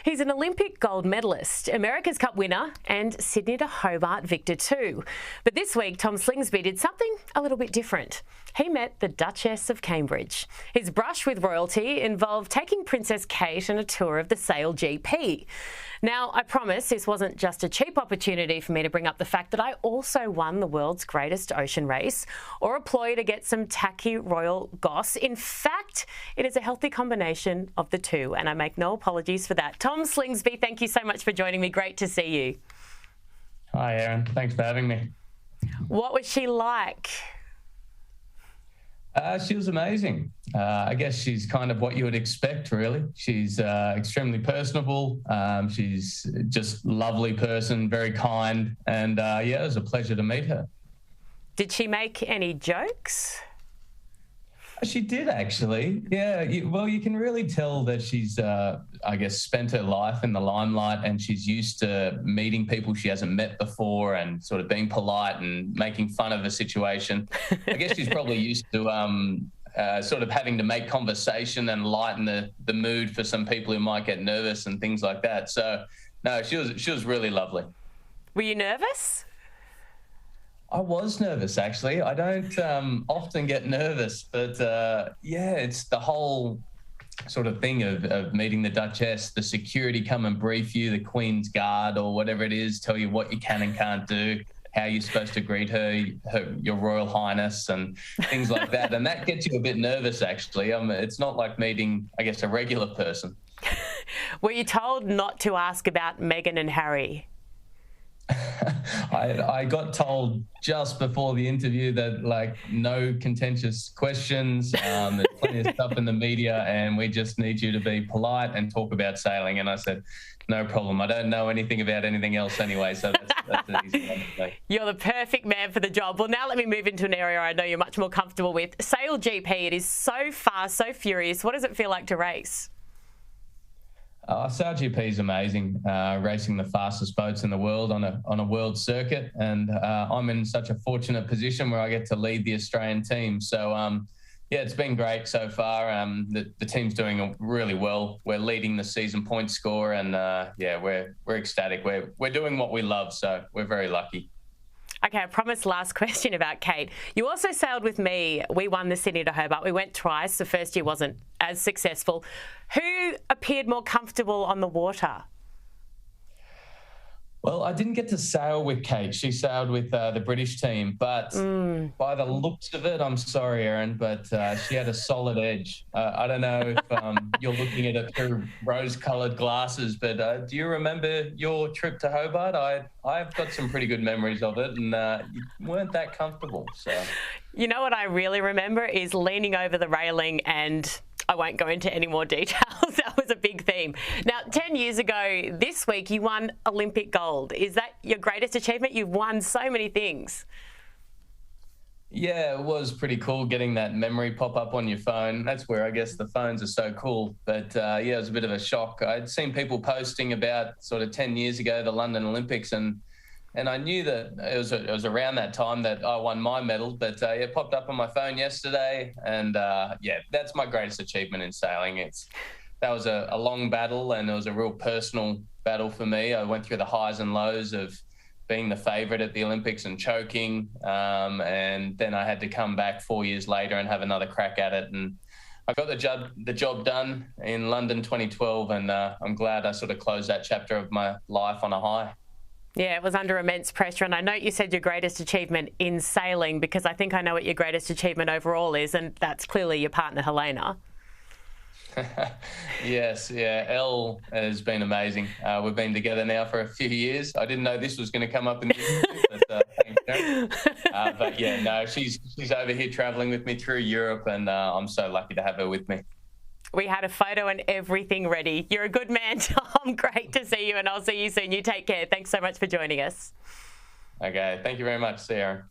He's an Olympic gold medalist, America's Cup winner and Sydney to Hobart victor too. But this week, Tom Slingsby did something a little bit different. He met the Duchess of Cambridge. His brush with royalty involved taking Princess Kate on a tour of the SailGP. Now, I promise this wasn't just a cheap opportunity for me to bring up the fact that I also won the world's greatest ocean race or a ploy to get some tacky royal goss. In fact, it is a healthy combination of the two, and I make no apologies for that. Tom Slingsby, thank you so much for joining me. Great to see you. Hi, Erin. Thanks for having me. What was she like? She was amazing. I guess she's kind of what you would expect, really. She's extremely personable. She's just a lovely person, very kind. And yeah, it was a pleasure to meet her. Did she make any jokes? She did, actually. Yeah, well, you can really tell that she's, I guess, spent her life in the limelight and she's used to meeting people she hasn't met before and sort of being polite and making fun of a situation. I guess she's probably used to sort of having to make conversation and lighten the mood for some people who might get nervous and things like that. So, no, she was really lovely. Were you nervous? I was nervous, actually. I don't often get nervous, but yeah, it's the whole sort of thing of meeting the Duchess, the security come and brief you, the Queen's Guard or whatever it is, tell you what you can and can't do, how you're supposed to greet her, your Royal Highness and things like that. And that gets you a bit nervous, actually. It's not like meeting, I guess, a regular person. Were you told not to ask about Meghan and Harry? I got told just before the interview that, like, no contentious questions, there's plenty of stuff in the media and we just need you to be polite and talk about sailing. And I said, no problem. I don't know anything about anything else anyway, so that's an easy one to make. You're the perfect man for the job. Well, now let me move into an area I know you're much more comfortable with. SailGP, it is so fast, so furious. What does it feel like to race? SailGP is amazing, racing the fastest boats in the world on a world circuit, and I'm in such a fortunate position where I get to lead the Australian team. So yeah, it's been great so far. The team's doing really well. We're leading the season point score, and yeah, we're ecstatic. We're doing what we love, so we're very lucky. Okay, I promised last question about Kate. You also sailed with me. We won the Sydney to Hobart. We went twice. The first year wasn't as successful. Who appeared more comfortable on the water? Well, I didn't get to sail with Kate. She sailed with the British team. But by the looks of it, I'm sorry, Erin, but she had a solid edge. I don't know if you're looking at it through rose-coloured glasses, but do you remember your trip to Hobart? I've got some pretty good memories of it, and you weren't that comfortable. So, you know what I really remember is leaning over the railing, and I won't go into any more details. That was a big theme. Now, 10 years ago this week, you won Olympic gold. Is that your greatest achievement? You've won so many things. Yeah, it was pretty cool getting that memory pop up on your phone. That's where I guess the phones are so cool. But yeah, it was a bit of a shock. I'd seen people posting about sort of 10 years ago, the London Olympics, and I knew that it was around that time that I won my medal, but it popped up on my phone yesterday, and yeah, that's my greatest achievement in sailing. That was a long battle, and it was a real personal battle for me. I went through the highs and lows of being the favourite at the Olympics and choking, and then I had to come back 4 years later and have another crack at it, and I got the job done in London 2012, and I'm glad I sort of closed that chapter of my life on a high. Yeah, it was under immense pressure. And I know you said your greatest achievement in sailing, because I think I know what your greatest achievement overall is, and that's clearly your partner, Helena. Yes, yeah, Elle has been amazing. We've been together now for a few years. I didn't know this was going to come up in the interview, but thanks, Erin. But yeah, no, she's over here travelling with me through Europe, and I'm so lucky to have her with me. We had a photo and everything ready. You're a good man, Tom. Great to see you, and I'll see you soon. You take care. Thanks so much for joining us. Okay, thank you very much. See you, Erin.